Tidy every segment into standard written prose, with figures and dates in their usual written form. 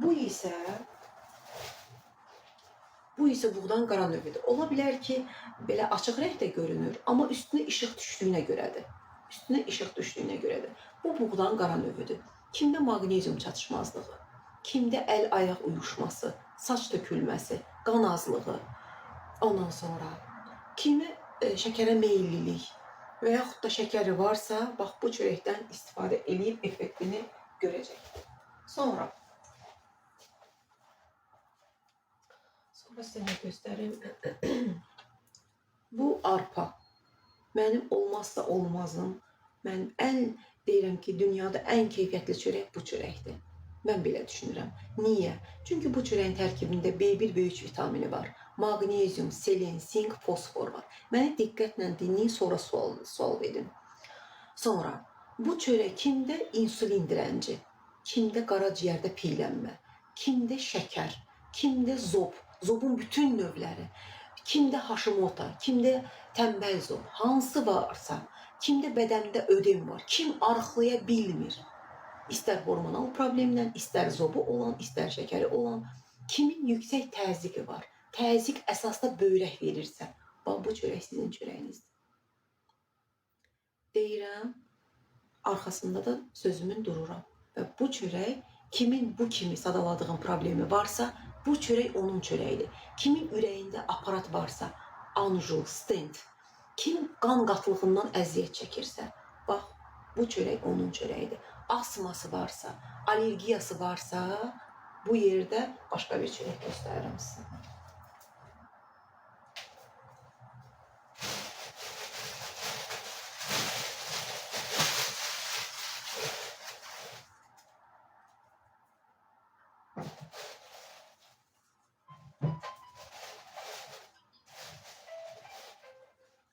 Bu isə buğdan qara növüdür. Ola bilər ki, belə açıq rəngdə görünür, amma üstünə işıq düşdüyünə görədir. Bu buğdan qara növüdür. Kimdə maqnezium çatışmazlığı, kimdə əl-ayaq uyuşması, saç tökülməsi, qan azlığı, ondan sonra kimi şəkərə meyillilik və yaxud da şəkəri varsa, bax bu çörəkdən istifadə edib effektini görəcəkdir. Sonra sizə göstərim. Bu arpa. Mənim olmazsa olmazım. Mən deyirəm ki, dünyada ən keyfiyyətli çörək bu çörəkdir. Mən belə düşünürəm. Niyə? Çünki bu çörəyin tərkibində B1 B3 vitamini var. Maqnezium, selen, sink, fosfor var. Məni diqqətlə dinləyin, sonra sual verin. Sonra, bu çörək kimdə insulin dirənci, kimdə qaraciyərdə piylənmə, kimdə şəkər, kimdə zob, zobun bütün növləri, kimdə Hashimoto, kimdə tənbəl zob, hansı varsa, kimdə bədəndə ödem var, kim arıqlaya bilmir, istər hormonal problemlə, istər zobu olan, istər şəkəri olan, kimin yüksək təzyiqi var, təzyiq əsasda böyrək verirsə, bax bu çörək sizin çörəyinizdir. Deyirəm, arxasında da sözümün dururam və bu çörək kimin bu kimi sadaladığım problemi varsa, bu çörək onun çörəyidir. Kimin ürəyində aparat varsa, anjul, stent, kim qan qatlığından əziyyət çəkirsə, bax, bu çörək onun çörəyidir. Asması varsa, allergiyası varsa, bu yerdə başqa bir çörək göstərirəm sizə.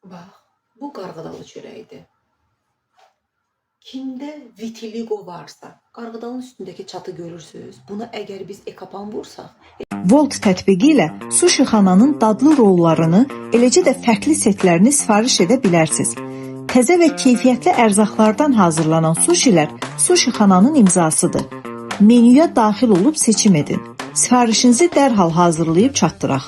Bax, bu qarğıdalı çörəkdir. Kimdə vitiligo varsa, qarğıdalın üstündəki çatı görürsünüz. Buna əgər biz ekapan vursaq, Volt tətbiqi ilə Sushi Xananın dadlı rollarını, eləcə də fərqli setlərini sifariş edə bilərsiniz. Təzə və keyfiyyətli ərzaqlardan hazırlanan suşilər Sushi Xananın imzasıdır. Menüyə daxil olub seçim edin. Sifarişinizi dərhal hazırlayıb çatdıraq.